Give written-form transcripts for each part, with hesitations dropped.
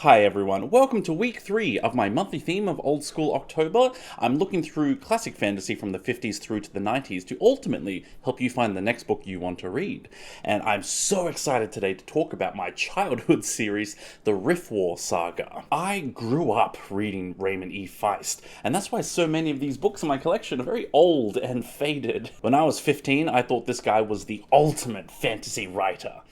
Hi everyone, welcome to week 3 of my monthly theme of Old School October. I'm looking through classic fantasy from the 50s through to the 90s to ultimately help you find the next book you want to read. And I'm so excited today to talk about my childhood series, the Riftwar Saga. I grew up reading Raymond E. Feist, and that's why so many of these books in my collection are very old and faded. When I was 15, I thought this guy was the ultimate fantasy writer.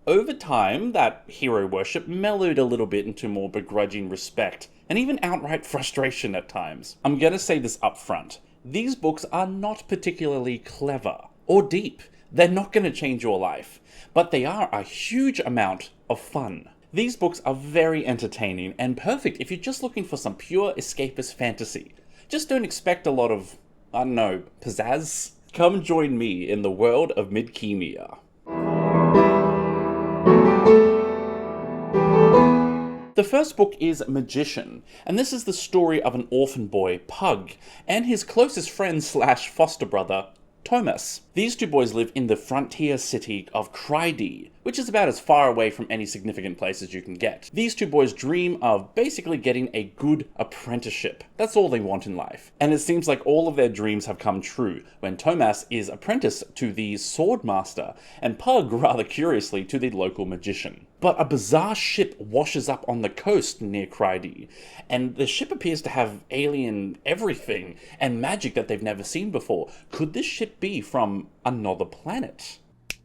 Over time, that hero worship mellowed a little bit into more begrudging respect, and even outright frustration at times. I'm gonna say this up front. These books are not particularly clever or deep. They're not gonna change your life, but they are a huge amount of fun. These books are very entertaining and perfect if you're just looking for some pure escapist fantasy. Just don't expect a lot of, pizzazz. Come join me in the world of Midkemia. The first book is Magician, and this is the story of an orphan boy, Pug, and his closest friend slash foster brother, Thomas. These two boys live in the frontier city of Cryde, which is about as far away from any significant place as you can get. These two boys dream of basically getting a good apprenticeship. That's all they want in life. And it seems like all of their dreams have come true when Thomas is apprenticed to the swordmaster, and Pug, rather curiously, to the local magician. But a bizarre ship washes up on the coast near Cryde, and the ship appears to have alien everything and magic that they've never seen before. Could this ship be from another planet?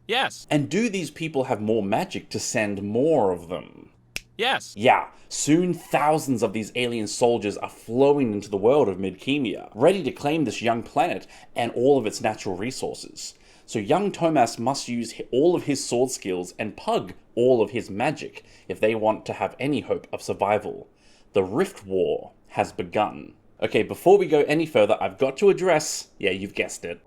Yes. And do these people have more magic to send more of them? Yes. Yeah, soon thousands of these alien soldiers are flowing into the world of Midkemia, ready to claim this young planet and all of its natural resources. So young Thomas must use all of his sword skills and Pug all of his magic if they want to have any hope of survival. The Rift War has begun. Okay, before we go any further, I've got to address, yeah, you've guessed it,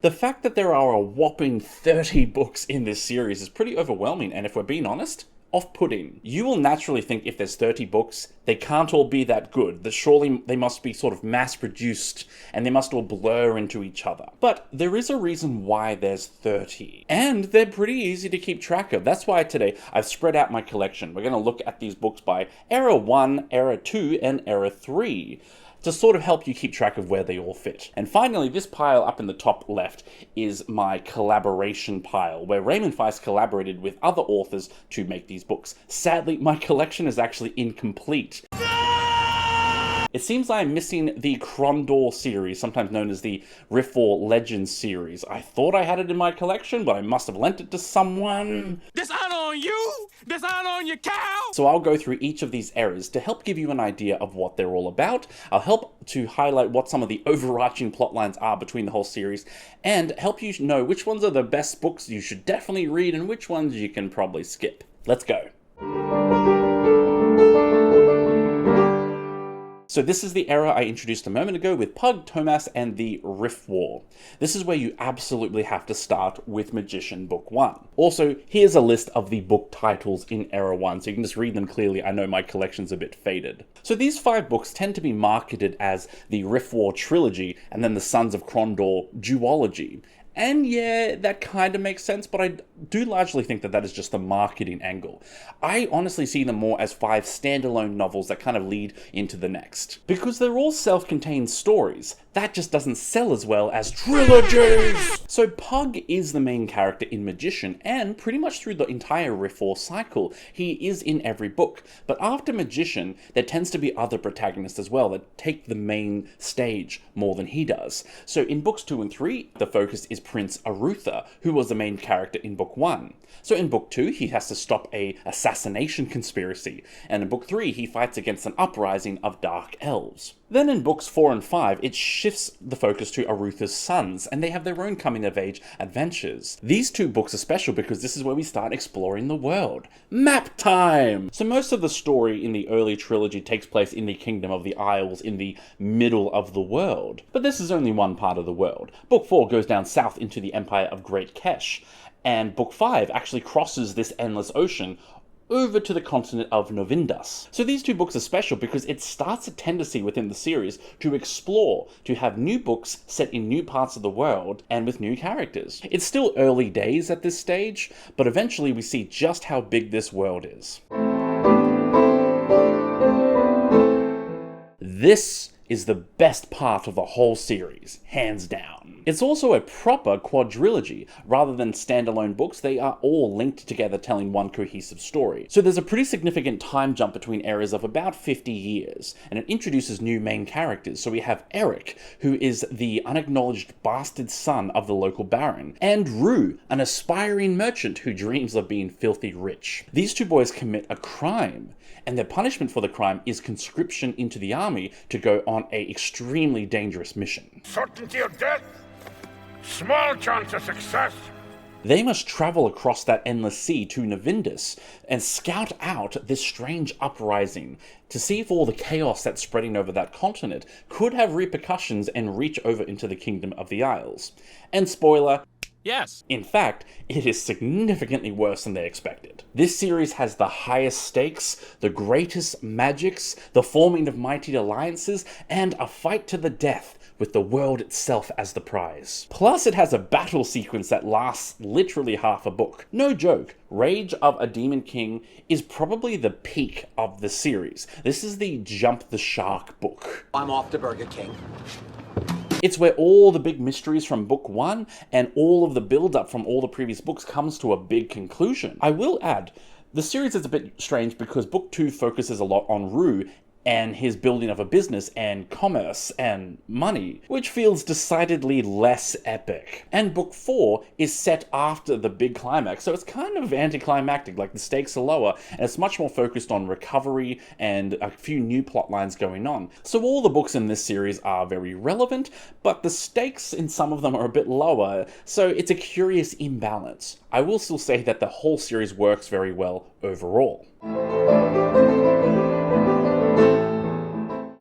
the fact that there are a whopping 30 books in this series is pretty overwhelming, and if we're being honest, off-putting. You will naturally think if there's 30 books, they can't all be that good, that surely they must be sort of mass-produced, and they must all blur into each other. But there is a reason why there's 30, and they're pretty easy to keep track of. That's why today I've spread out my collection. We're going to look at these books by Era 1, Era 2, and Era 3. To sort of help you keep track of where they all fit. And finally, this pile up in the top left is my collaboration pile, where Raymond Feist collaborated with other authors to make these books. Sadly, my collection is actually incomplete. It seems I'm missing the Krondor series, sometimes known as the Riftwar Legends series. I thought I had it in my collection, but I must have lent it to someone. Dishonor on you! Dishonor on your cow! So I'll go through each of these eras to help give you an idea of what they're all about. I'll help to highlight what some of the overarching plotlines are between the whole series, and help you know which ones are the best books you should definitely read and which ones you can probably skip. Let's go. So this is the era I introduced a moment ago with Pug, Thomas, and the Rift War. This is where you absolutely have to start with Magician Book 1. Also, here's a list of the book titles in Era 1, so you can just read them clearly. I know my collection's a bit faded. So these 5 books tend to be marketed as the Rift War Trilogy, and then the Sons of Krondor Duology. And yeah, that kind of makes sense, but I do largely think that that is just the marketing angle. I honestly see them more as 5 standalone novels that kind of lead into the next. Because they're all self-contained stories. That just doesn't sell as well as trilogies! So Pug is the main character in Magician, and pretty much through the entire Riftwar cycle, he is in every book. But after Magician, there tends to be other protagonists as well that take the main stage more than he does. So in books 2 and 3, the focus is Prince Arutha, who was the main character in book 1. So in book 2, he has to stop a assassination conspiracy, and in book 3, he fights against an uprising of dark elves. Then in books 4 and 5, it shifts the focus to Arutha's sons, and they have their own coming-of-age adventures. These 2 books are special because this is where we start exploring the world. Map time! So most of the story in the early trilogy takes place in the Kingdom of the Isles, in the middle of the world. But this is only one part of the world. Book 4 goes down south into the Empire of Great Kesh, and Book 5 actually crosses this endless ocean over to the continent of Novindus. So these 2 books are special because it starts a tendency within the series to explore, to have new books set in new parts of the world and with new characters. It's still early days at this stage, but eventually we see just how big this world is. This is the best part of the whole series, hands down. It's also a proper quadrilogy. Rather than standalone books, they are all linked together telling one cohesive story. So there's a pretty significant time jump between eras of about 50 years, and it introduces new main characters. So we have Eric, who is the unacknowledged bastard son of the local baron, and Rue, an aspiring merchant who dreams of being filthy rich. These 2 boys commit a crime, and their punishment for the crime is conscription into the army to go on an extremely dangerous mission. Certainty of death, small chance of success. They must travel across that endless sea to Novindus and scout out this strange uprising to see if all the chaos that's spreading over that continent could have repercussions and reach over into the Kingdom of the Isles. And spoiler, Yes. in fact, it is significantly worse than they expected. This series has the highest stakes, the greatest magics, the forming of mighty alliances, and a fight to the death with the world itself as the prize. Plus, it has a battle sequence that lasts literally half a book. No joke, Rage of a Demon King is probably the peak of the series. This is the Jump the Shark book. I'm off to Burger King. It's where all the big mysteries from book 1 and all of the build-up from all the previous books comes to a big conclusion. I will add, the series is a bit strange because book 2 focuses a lot on Rue and his building of a business and commerce and money, which feels decidedly less epic. And book 4 is set after the big climax, so it's kind of anticlimactic, like the stakes are lower, and it's much more focused on recovery and a few new plot lines going on. So all the books in this series are very relevant, but the stakes in some of them are a bit lower, so it's a curious imbalance. I will still say that the whole series works very well overall.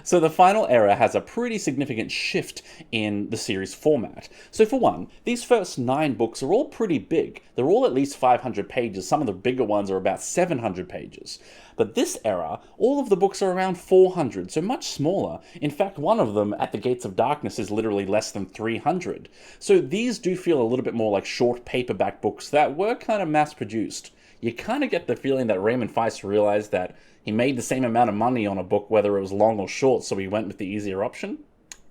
So the final era has a pretty significant shift in the series format. So for one, these first 9 books are all pretty big. They're all at least 500 pages. Some of the bigger ones are about 700 pages. But this era, all of the books are around 400, so much smaller. In fact, one of them, At the Gates of Darkness, is literally less than 300. So these do feel a little bit more like short paperback books that were kind of mass-produced. You kind of get the feeling that Raymond Feist realized that he made the same amount of money on a book whether it was long or short, so he went with the easier option.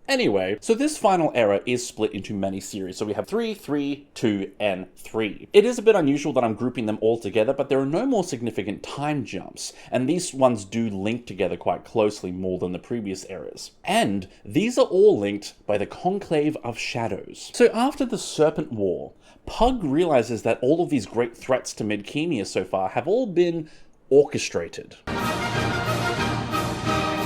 Anyway, so this final era is split into many series. So we have 3, 3, 2, and 3. It is a bit unusual that I'm grouping them all together, but there are no more significant time jumps, and these ones do link together quite closely more than the previous eras. And these are all linked by the Conclave of Shadows. So after the Serpent War, Pug realizes that all of these great threats to Midkemia so far have all been orchestrated.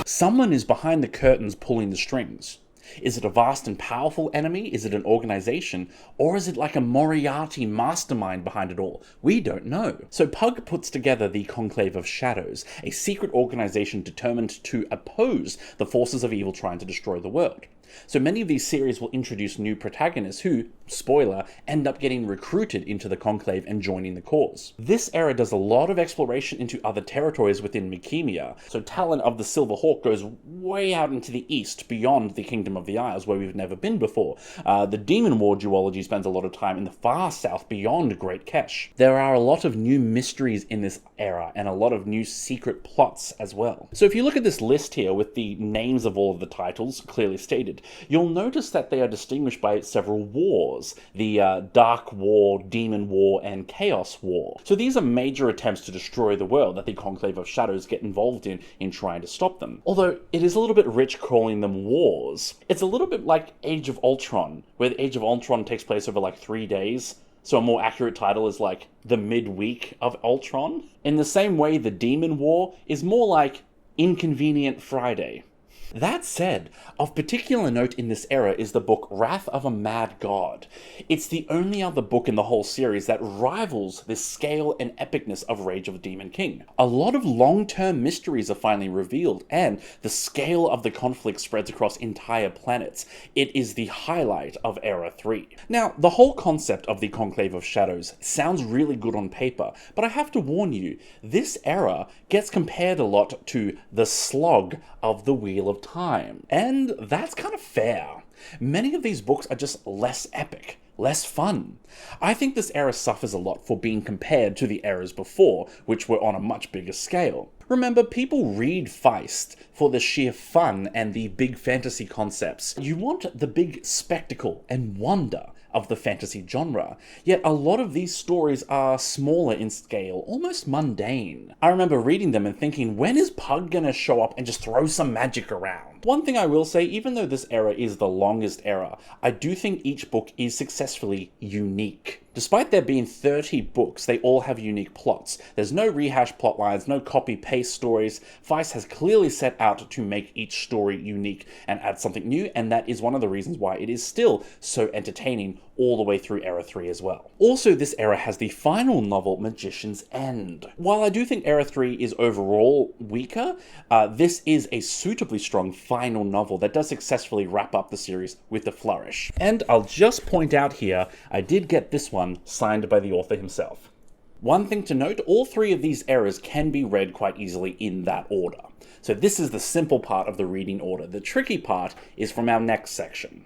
Someone is behind the curtains pulling the strings. Is it a vast and powerful enemy? Is it an organization? Or is it like a Moriarty mastermind behind it all? We don't know. So Pug puts together the Conclave of Shadows, a secret organization determined to oppose the forces of evil trying to destroy the world. So many of these series will introduce new protagonists who, spoiler, end up getting recruited into the Conclave and joining the cause. This era does a lot of exploration into other territories within Midkemia. So Talon of the Silver Hawk goes way out into the east, beyond the Kingdom of the Isles, where we've never been before. The Demon War duology spends a lot of time in the far south, beyond Great Kesh. There are a lot of new mysteries in this era, and a lot of new secret plots as well. So if you look at this list here with the names of all of the titles clearly stated, you'll notice that they are distinguished by several wars. The Dark War, Demon War, and Chaos War. So these are major attempts to destroy the world that the Conclave of Shadows get involved in trying to stop them. Although it is a little bit rich calling them wars. It's a little bit like Age of Ultron, where the Age of Ultron takes place over like 3 days. So a more accurate title is like the midweek of Ultron. In the same way, the Demon War is more like Inconvenient Friday. That said, of particular note in this era is the book Wrath of a Mad God. It's the only other book in the whole series that rivals the scale and epicness of Rage of the Demon King. A lot of long-term mysteries are finally revealed, and the scale of the conflict spreads across entire planets. It is the highlight of Era 3. Now, the whole concept of the Conclave of Shadows sounds really good on paper, but I have to warn you, this era gets compared a lot to the slog of the Wheel of Time, and that's kind of fair. Many of these books are just less epic, less fun. I think this era suffers a lot for being compared to the eras before, which were on a much bigger scale. Remember, people read Feist for the sheer fun and the big fantasy concepts. You want the big spectacle and wonder of the fantasy genre, yet a lot of these stories are smaller in scale, almost mundane. I remember reading them and thinking, when is Pug gonna show up and just throw some magic around? One thing I will say, even though this era is the longest era, I do think each book is successfully unique. Despite there being 30 books, they all have unique plots. There's no rehash plotlines, no copy-paste stories. Feist has clearly set out to make each story unique and add something new, and that is one of the reasons why it is still so entertaining all the way through Era 3 as well. Also, this era has the final novel, Magician's End. While I do think Era 3 is overall weaker, this is a suitably strong final novel that does successfully wrap up the series with a flourish. And I'll just point out here, I did get this one signed by the author himself. One thing to note, all three of these eras can be read quite easily in that order. So this is the simple part of the reading order. The tricky part is from our next section.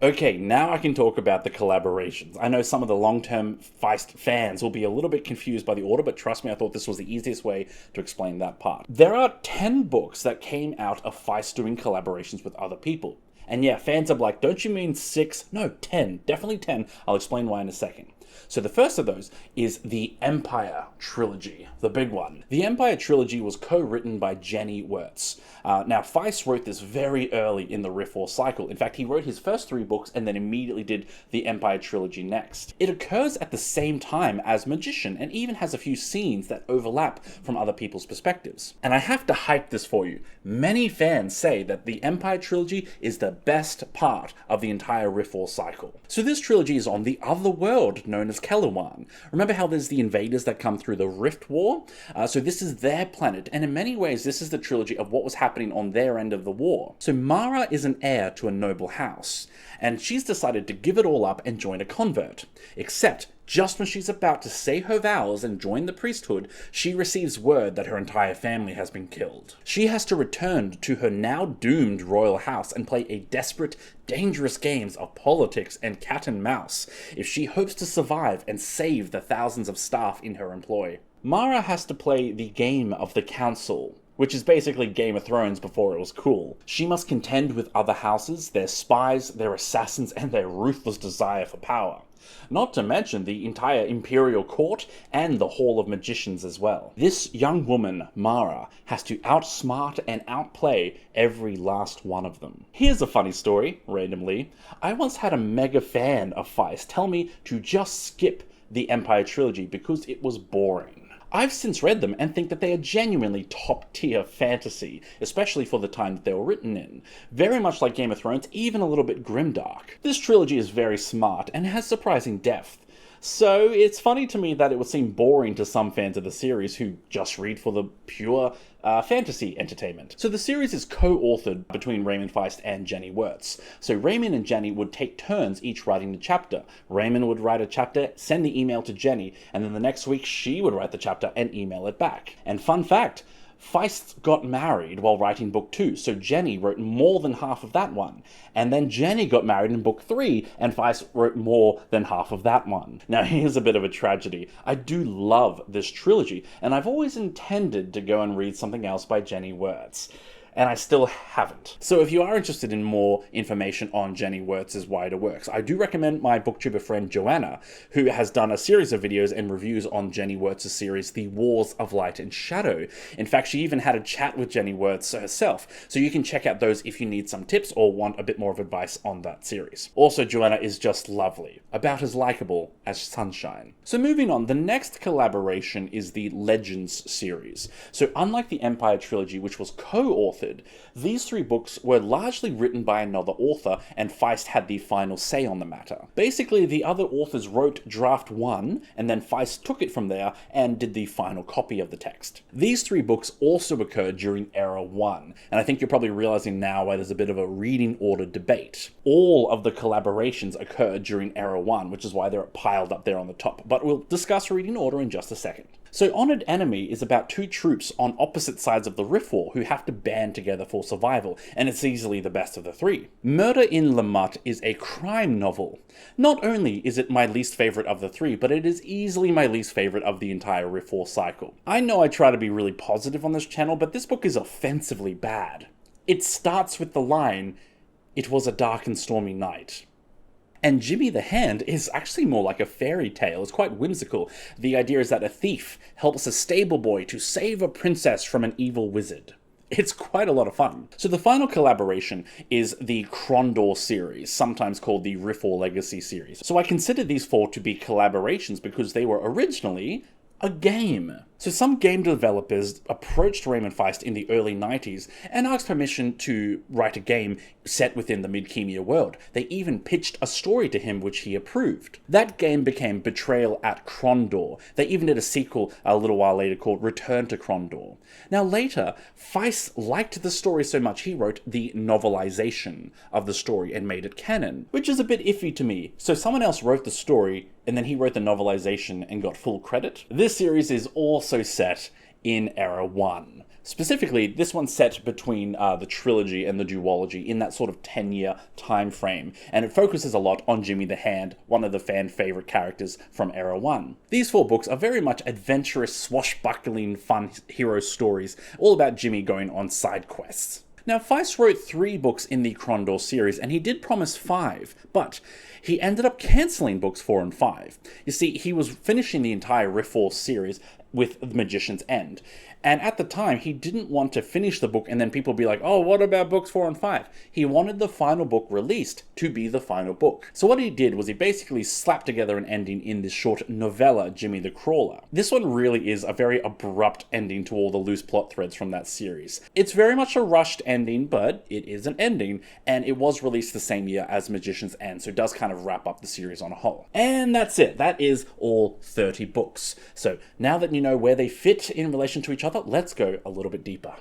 Okay, now I can talk about the collaborations. I know some of the long-term Feist fans will be a little bit confused by the order, but trust me, I thought this was the easiest way to explain that part. There are 10 books that came out of Feist doing collaborations with other people. And yeah, fans are like, don't you mean 6? No, 10. Definitely 10. I'll explain why in a second. So the first of those is the Empire Trilogy, the big one. The Empire Trilogy was co-written by Janny Wurts. Now, Feist wrote this very early in the Riftwar cycle. In fact, he wrote his first 3 books and then immediately did the Empire Trilogy next. It occurs at the same time as Magician and even has a few scenes that overlap from other people's perspectives. And I have to hype this for you. Many fans say that the Empire Trilogy is the best part of the entire Riftwar cycle. So this trilogy is on the other world known as Kellerwan. Remember how there's the invaders that come through the Riftwar? So this is their planet, and in many ways this is the trilogy of what was happening on their end of the war. So Mara is an heir to a noble house, and she's decided to give it all up and join a convert. Except, just when she's about to say her vows and join the priesthood, she receives word that her entire family has been killed. She has to return to her now doomed royal house and play a desperate, dangerous games of politics and cat and mouse if she hopes to survive and save the thousands of staff in her employ. Mara has to play the game of the council, which is basically Game of Thrones before it was cool. She must contend with other houses, their spies, their assassins, and their ruthless desire for power. Not to mention the entire Imperial Court and the Hall of Magicians as well. This young woman, Mara, has to outsmart and outplay every last one of them. Here's a funny story, randomly. I once had a mega fan of Feist tell me to just skip the Empire Trilogy because it was boring. I've since read them and think that they are genuinely top-tier fantasy, especially for the time that they were written in. Very much like Game of Thrones, even a little bit grimdark. This trilogy is very smart and has surprising depth. So it's funny to me that it would seem boring to some fans of the series who just read for the pure fantasy entertainment. So the series is co-authored between Raymond Feist and Janny Wurts. So Raymond and Janny would take turns each writing the chapter. Raymond would write a chapter, send the email to Janny, and then the next week she would write the chapter and email it back. And fun fact, Feist got married while writing book 2, so Janny wrote more than half of that one. And then Janny got married in book 3, and Feist wrote more than half of that one. Now here's a bit of a tragedy. I do love this trilogy, and I've always intended to go and read something else by Janny Wurts. and I still haven't. So if you are interested in more information on Janny Wurts' wider works, I do recommend my booktuber friend Johanna, who has done a series of videos and reviews on Janny Wurts' series, The Wars of Light and Shadow. In fact, she even had a chat with Janny Wurts herself, so you can check out those if you need some tips or want a bit more of advice on that series. Also, Johanna is just lovely, about as likable as sunshine. So moving on, the next collaboration is the Legends series. So unlike the Empire trilogy, which was co-authored, these 3 books were largely written by another author, and Feist had the final say on the matter. Basically, the other authors wrote draft 1, and then Feist took it from there and did the final copy of the text. These 3 books also occurred during Era 1, and I think you're probably realizing now why there's a bit of a reading order debate. All of the collaborations occurred during Era 1, which is why they're piled up there on the top, but we'll discuss reading order in just a second. So Honored Enemy is about 2 troops on opposite sides of the Riftwar who have to band together for survival, and it's easily the best of the 3. Murder in Lamut is a crime novel. Not only is it my least favourite of the 3, but it is easily my least favourite of the entire Riftwar cycle. I know I try to be really positive on this channel, but this book is offensively bad. It starts with the line, "It was a dark and stormy night." And Jimmy the Hand is actually more like a fairy tale. It's quite whimsical. The idea is that a thief helps a stable boy to save a princess from an evil wizard. It's quite a lot of fun. So the final collaboration is the Krondor series, sometimes called the Riftwar Legacy series. So I consider these 4 to be collaborations because they were originally a game. So some game developers approached Raymond Feist in the early 90s and asked permission to write a game set within the Midkemia world. They even pitched a story to him which he approved. That game became Betrayal at Krondor. They even did a sequel a little while later called Return to Krondor. Now later, Feist liked the story so much he wrote the novelization of the story and made it canon, which is a bit iffy to me. So someone else wrote the story and then he wrote the novelization and got full credit. This series is also set in Era 1. Specifically, this one's set between the trilogy and the duology in that sort of 10-year time frame, and it focuses a lot on Jimmy the Hand, one of the fan-favorite characters from Era 1. These 4 books are very much adventurous, swashbuckling, fun hero stories, all about Jimmy going on side quests. Now, Feist wrote 3 books in the Krondor series, and he did promise 5, but he ended up cancelling books 4 and 5. You see, he was finishing the entire Riftwar series with The Magician's End. And at the time, he didn't want to finish the book and then people be like, oh, what about books 4 and 5? He wanted the final book released to be the final book. So what he did was he basically slapped together an ending in this short novella, Jimmy the Crawler. This one really is a very abrupt ending to all the loose plot threads from that series. It's very much a rushed ending, but it is an ending, and it was released the same year as Magician's End, so it does kind of wrap up the series on a whole. And that's it. That is all 30 books. So now that you know where they fit in relation to each other, let's go a little bit deeper.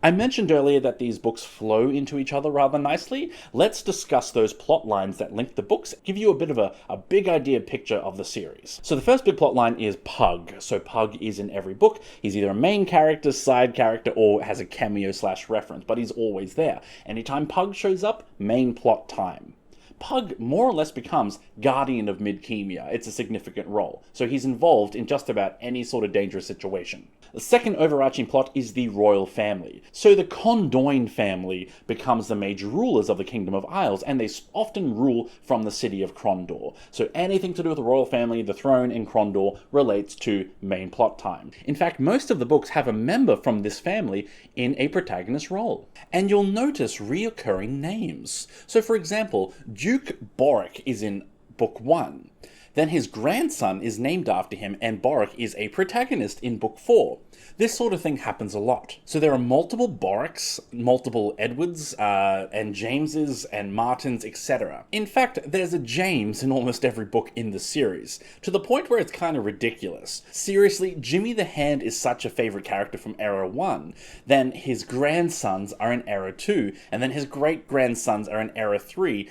I mentioned earlier that these books flow into each other rather nicely. Let's discuss those plot lines that link the books, give you a bit of a big idea picture of the series. So the first big plot line is Pug. So Pug is in every book. He's either a main character, side character, or has a cameo/reference, but he's always there. Anytime Pug shows up, main plot time. Pug more or less becomes Guardian of Midkemia. It's a significant role, so he's involved in just about any sort of dangerous situation. The second overarching plot is the royal family. So the Condoin family becomes the major rulers of the Kingdom of Isles, and they often rule from the city of Krondor. So anything to do with the royal family, the throne in Krondor, relates to main plot time. In fact, most of the books have a member from this family in a protagonist role. And you'll notice reoccurring names. So for example, Duke Boric is in Book 1. Then his grandson is named after him, and Boric is a protagonist in Book 4. This sort of thing happens a lot. So there are multiple Borics, multiple Edwards, and Jameses, and Martins, etc. In fact, there's a James in almost every book in the series, to the point where it's kind of ridiculous. Seriously, Jimmy the Hand is such a favourite character from Era 1, then his grandsons are in Era 2, and then his great-grandsons are in Era 3,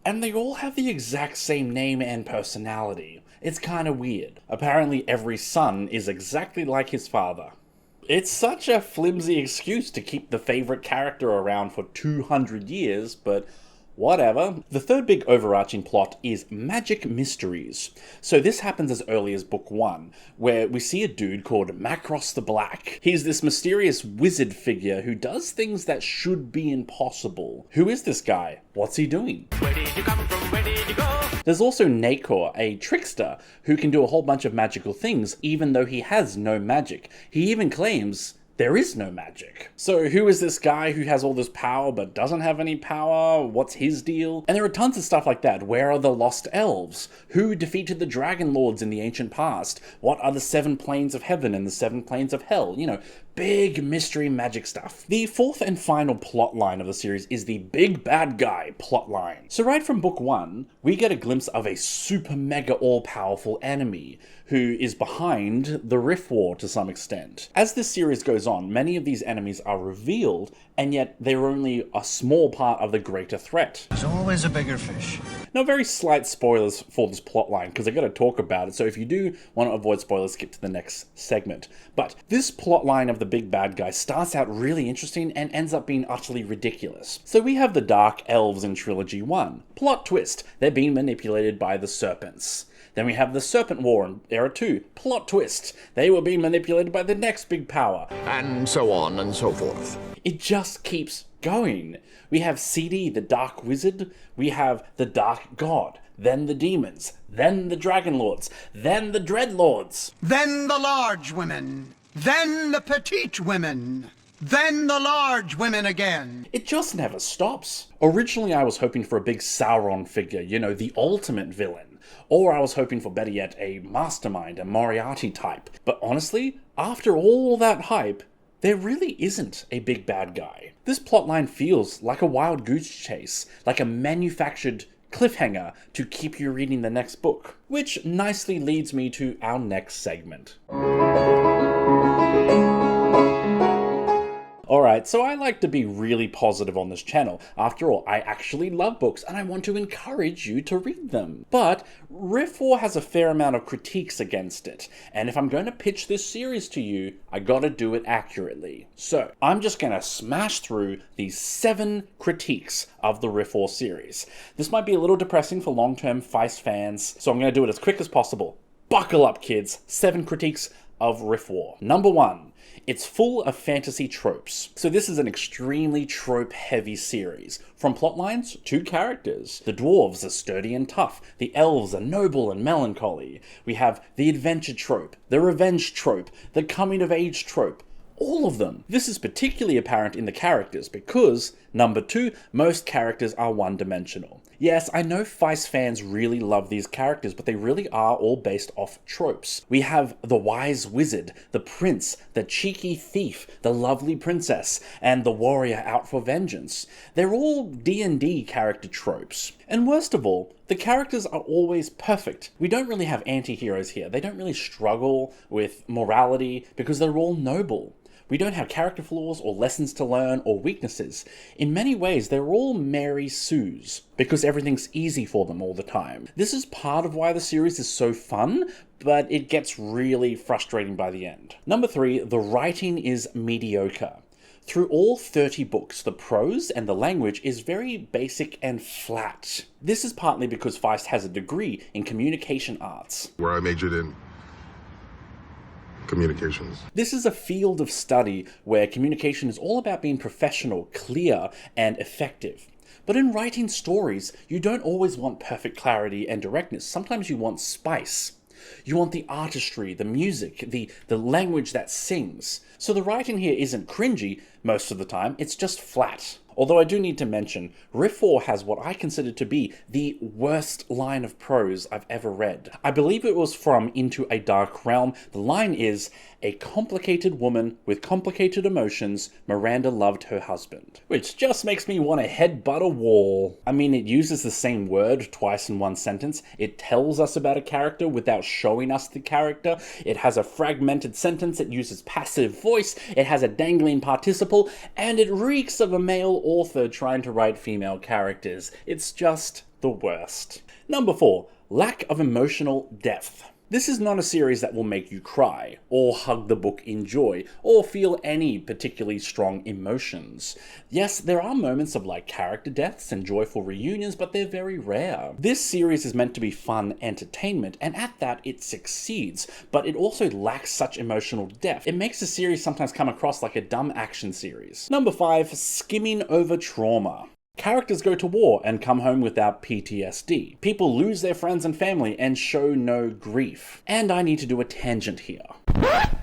and they all have the exact same name and personality. It's kind of weird. Apparently every son is exactly like his father. It's such a flimsy excuse to keep the favourite character around for 200 years, but Whatever. The third big overarching plot is magic mysteries. So this happens as early as book 1, where we see a dude called Macross the Black. He's this mysterious wizard figure who does things that should be impossible. Who is this guy? What's he doing? Where did you come from? Where did you go? There's also Nacor, a trickster who can do a whole bunch of magical things even though he has no magic. He even claims there is no magic. So who is this guy who has all this power but doesn't have any power? What's his deal? And there are tons of stuff like that. Where are the lost elves? Who defeated the dragon lords in the ancient past? What are the 7 planes of heaven and the 7 planes of hell? You know, big mystery magic stuff. The fourth and final plot line of the series is the big bad guy plot line. So right from book 1, we get a glimpse of a super mega all-powerful enemy who is behind the Riftwar to some extent. As this series goes on, many of these enemies are revealed, and yet they're only a small part of the greater threat. There's always a bigger fish. Now, very slight spoilers for this plotline, because I gotta talk about it, so if you do want to avoid spoilers, skip to the next segment. But this plotline of the big bad guy starts out really interesting and ends up being utterly ridiculous. So we have the Dark Elves in Trilogy 1. Plot twist, they're being manipulated by the serpents. Then we have the Serpent War in Era 2. Plot twist, they were being manipulated by the next big power. And so on and so forth. It just keeps going. We have CD, the Dark Wizard. We have the Dark God. Then the demons. Then the Dragon Lords. Then the Dread Lords. Then the large women. Then the petite women. Then the large women again. It just never stops. Originally I was hoping for a big Sauron figure, you know, the ultimate villain. Or I was hoping for, better yet, a mastermind, a Moriarty type. But honestly, after all that hype, there really isn't a big bad guy. This plotline feels like a wild goose chase, like a manufactured cliffhanger to keep you reading the next book. Which nicely leads me to our next segment. Alright, so I like to be really positive on this channel. After all, I actually love books and I want to encourage you to read them. But Riftwar has a fair amount of critiques against it, and if I'm going to pitch this series to you, I gotta do it accurately. So, I'm just gonna smash through these 7 critiques of the Riftwar series. This might be a little depressing for long-term Feist fans, so I'm gonna do it as quick as possible. Buckle up, kids. 7 critiques of Riftwar. Number 1. It's full of fantasy tropes. So this is an extremely trope-heavy series. From plotlines to characters. The dwarves are sturdy and tough. The elves are noble and melancholy. We have the adventure trope, the revenge trope, the coming-of-age trope. All of them. This is particularly apparent in the characters because, number 2, most characters are one-dimensional. Yes, I know Feist fans really love these characters, but they really are all based off tropes. We have the wise wizard, the prince, the cheeky thief, the lovely princess, and the warrior out for vengeance. They're all D&D character tropes. And worst of all, the characters are always perfect. We don't really have anti-heroes here. They don't really struggle with morality because they're all noble. We don't have character flaws or lessons to learn or weaknesses. In many ways, they're all Mary Sues, because everything's easy for them all the time. This is part of why the series is so fun, but it gets really frustrating by the end. Number 3, the writing is mediocre. Through all 30 books, the prose and the language is very basic and flat. This is partly because Feist has a degree in communication arts, where I majored in communications. This is a field of study where communication is all about being professional, clear, and effective. But in writing stories, you don't always want perfect clarity and directness. Sometimes you want spice. You want the artistry, the music, the language that sings. So the writing here isn't cringy most of the time, it's just flat. Although I do need to mention, Riftwar has what I consider to be the worst line of prose I've ever read. I believe it was from Into a Dark Realm. The line is, "A complicated woman with complicated emotions, Miranda loved her husband." Which just makes me want to headbutt a wall. I mean, it uses the same word twice in one sentence. It tells us about a character without showing us the character. It has a fragmented sentence. It uses passive voice. It has a dangling participle. And it reeks of a male author trying to write female characters. It's just the worst. Number 4, lack of emotional depth. This is not a series that will make you cry, or hug the book in joy, or feel any particularly strong emotions. Yes, there are moments of character deaths and joyful reunions, but they're very rare. This series is meant to be fun entertainment, and at that it succeeds, but it also lacks such emotional depth. It makes the series sometimes come across like a dumb action series. Number 5, skimming over trauma. Characters go to war and come home without PTSD. People lose their friends and family and show no grief. And I need to do a tangent here.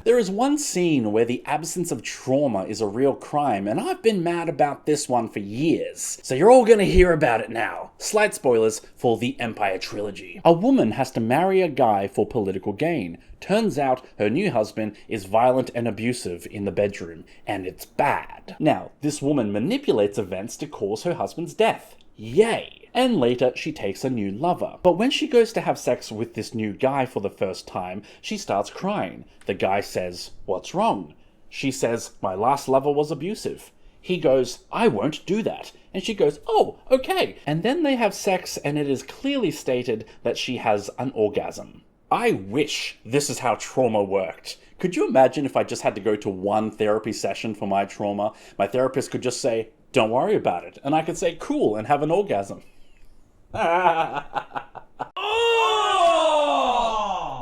There is one scene where the absence of trauma is a real crime, and I've been mad about this one for years. So you're all gonna hear about it now. Slight spoilers for the Empire trilogy. A woman has to marry a guy for political gain. Turns out her new husband is violent and abusive in the bedroom, and it's bad. Now, this woman manipulates events to cause her husband's death. Yay! And later, she takes a new lover. But when she goes to have sex with this new guy for the first time, she starts crying. The guy says, "What's wrong?" She says, "My last lover was abusive." He goes, "I won't do that." And she goes, "Oh, okay." And then they have sex, and it is clearly stated that she has an orgasm. I wish this is how trauma worked. Could you imagine if I just had to go to one therapy session for my trauma? My therapist could just say, "Don't worry about it." And I could say, "Cool," and have an orgasm.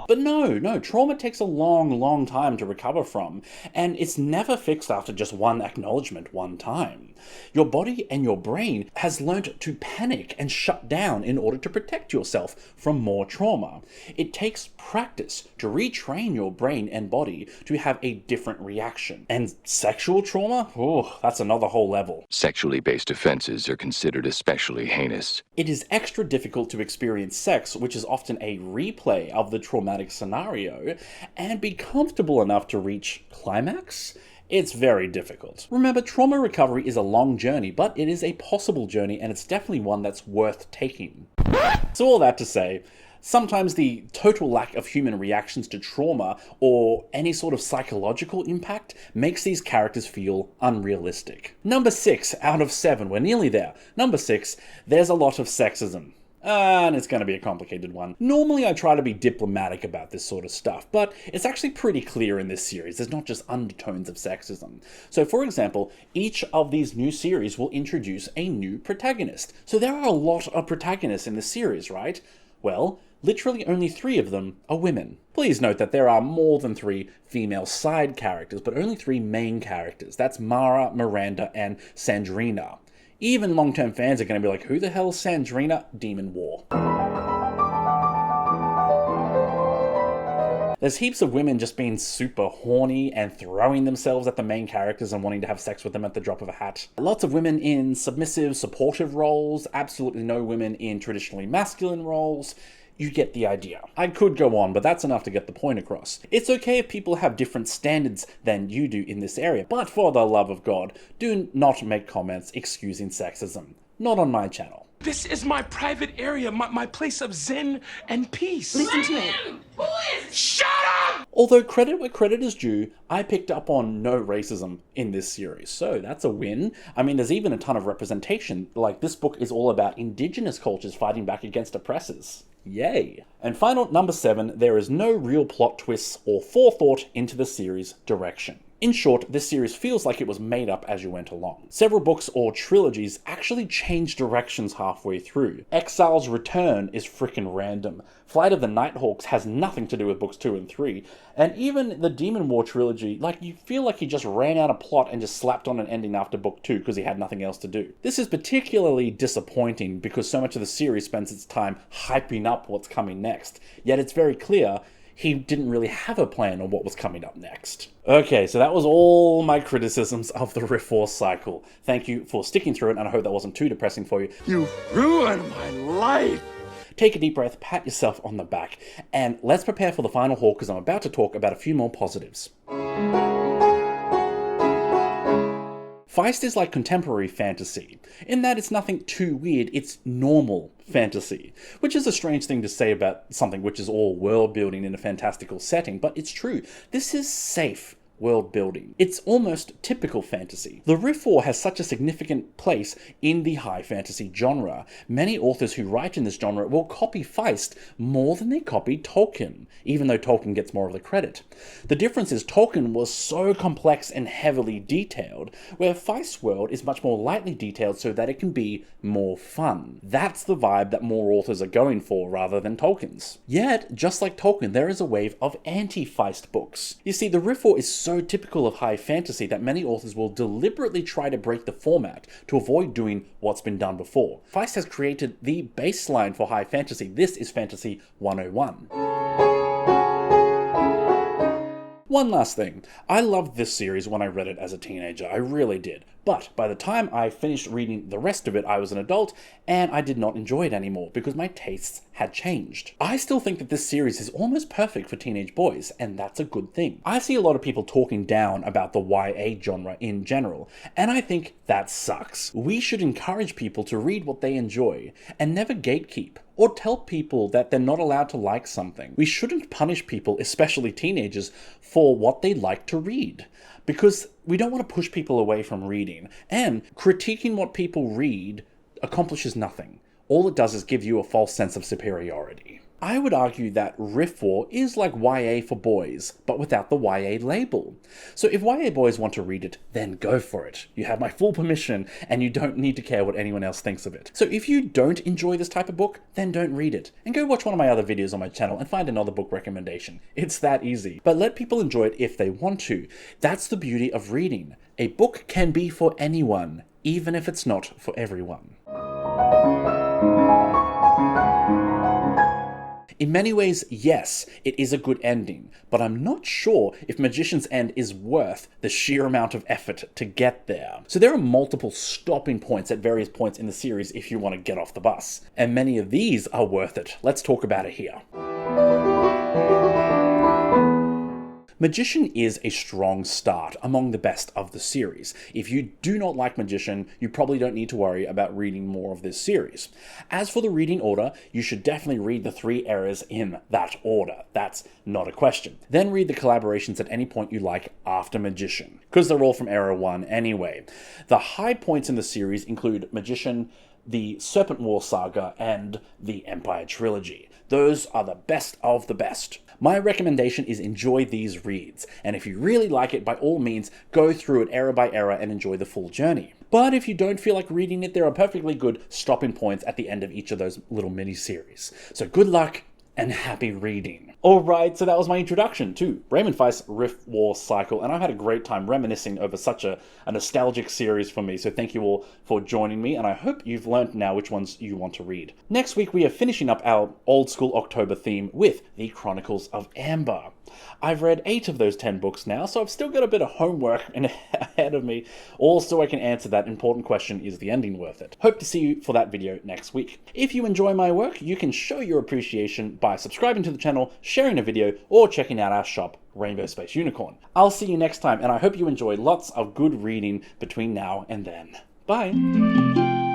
But no, trauma takes a long time to recover from, and it's never fixed after just one acknowledgement one time. Your body and your brain has learnt to panic and shut down in order to protect yourself from more trauma. It takes practice to retrain your brain and body to have a different reaction. And sexual trauma? Oh, that's another whole level. Sexually based offenses are considered especially heinous. It is extra difficult to experience sex, which is often a replay of the traumatic scenario, and be comfortable enough to reach climax. It's very difficult. Remember, trauma recovery is a long journey, but it is a possible journey, and it's definitely one that's worth taking. So all that to say, sometimes the total lack of human reactions to trauma or any sort of psychological impact makes these characters feel unrealistic. Number 6 out of 7, we're nearly there. Number 6, there's a lot of sexism. And it's going to be a complicated one. Normally I try to be diplomatic about this sort of stuff, but it's actually pretty clear in this series. There's not just undertones of sexism. So for example, each of these new series will introduce a new protagonist. So there are a lot of protagonists in the series, right? Well, literally only 3 of them are women. Please note that there are more than 3 female side characters, but only 3 main characters. That's Mara, Miranda, and Sandrina. Even long-term fans are going to be like, who the hell's Sandrina? Demon War. There's heaps of women just being super horny and throwing themselves at the main characters and wanting to have sex with them at the drop of a hat. Lots of women in submissive, supportive roles, absolutely no women in traditionally masculine roles. You get the idea. I could go on, but that's enough to get the point across. It's okay if people have different standards than you do in this area, but for the love of God, do not make comments excusing sexism. Not on my channel. This is my private area, my place of zen and peace. Listen to me. Shut up! Although credit where credit is due, I picked up on no racism in this series, so that's a win. I mean, there's even a ton of representation. Like, this book is all about indigenous cultures fighting back against oppressors. Yay! And final, number 7, there is no real plot twists or forethought into the series' direction. In short, this series feels like it was made up as you went along. Several books or trilogies actually change directions halfway through. Exile's Return is frickin' random. Flight of the Nighthawks has nothing to do with books 2 and 3. And even the Demon War trilogy, you feel like he just ran out of plot and just slapped on an ending after book 2 because he had nothing else to do. This is particularly disappointing because so much of the series spends its time hyping up what's coming next. Yet it's very clear he didn't really have a plan on what was coming up next. Okay, so that was all my criticisms of the Riftwar cycle. Thank you for sticking through it, and I hope that wasn't too depressing for you. You ruined my life! Take a deep breath, pat yourself on the back, and let's prepare for the final haul because I'm about to talk about a few more positives. Feist is like contemporary fantasy, in that it's nothing too weird, it's normal fantasy, which is a strange thing to say about something which is all world building in a fantastical setting, but it's true. This is safe world building. It's almost typical fantasy. The Riftwar has such a significant place in the high fantasy genre. Many authors who write in this genre will copy Feist more than they copy Tolkien, even though Tolkien gets more of the credit. The difference is Tolkien was so complex and heavily detailed, where Feist's world is much more lightly detailed so that it can be more fun. That's the vibe that more authors are going for rather than Tolkien's. Yet, just like Tolkien, there is a wave of anti-Feist books. You see, the Riftwar is so typical of high fantasy that many authors will deliberately try to break the format to avoid doing what's been done before. Feist has created the baseline for high fantasy. This is Fantasy 101. One last thing. I loved this series when I read it as a teenager, I really did. But by the time I finished reading the rest of it, I was an adult, and I did not enjoy it anymore because my tastes had changed. I still think that this series is almost perfect for teenage boys, and that's a good thing. I see a lot of people talking down about the YA genre in general, and I think that sucks. We should encourage people to read what they enjoy, and never gatekeep, or tell people that they're not allowed to like something. We shouldn't punish people, especially teenagers, for what they like to read, because we don't want to push people away from reading, and critiquing what people read accomplishes nothing. All it does is give you a false sense of superiority. I would argue that Riftwar is like YA for boys, but without the YA label. So if YA boys want to read it, then go for it. You have my full permission, and you don't need to care what anyone else thinks of it. So if you don't enjoy this type of book, then don't read it. And go watch one of my other videos on my channel and find another book recommendation. It's that easy. But let people enjoy it if they want to. That's the beauty of reading. A book can be for anyone, even if it's not for everyone. In many ways, yes, it is a good ending, but I'm not sure if Magician's End is worth the sheer amount of effort to get there. So there are multiple stopping points at various points in the series if you want to get off the bus, and many of these are worth it. Let's talk about it here. Magician is a strong start among the best of the series. If you do not like Magician, you probably don't need to worry about reading more of this series. As for the reading order, you should definitely read the 3 eras in that order. That's not a question. Then read the collaborations at any point you like after Magician, because they're all from era 1 anyway. The high points in the series include Magician, the Serpent War Saga, and the Empire Trilogy. Those are the best of the best. My recommendation is enjoy these reads, and if you really like it, by all means, go through it era by era and enjoy the full journey. But if you don't feel like reading it, there are perfectly good stopping points at the end of each of those little mini-series. So good luck and happy reading. Alright, so that was my introduction to Raymond Feist's Riftwar cycle, and I've had a great time reminiscing over such a nostalgic series for me, so thank you all for joining me, and I hope you've learned now which ones you want to read. Next week we are finishing up our old school October theme with the Chronicles of Amber. I've read 8 of those 10 books now, so I've still got a bit of homework ahead of me, also I can answer that important question, is the ending worth it? Hope to see you for that video next week. If you enjoy my work, you can show your appreciation by subscribing to the channel, sharing a video, or checking out our shop, Rainbow Space Unicorn. I'll see you next time, and I hope you enjoy lots of good reading between now and then. Bye!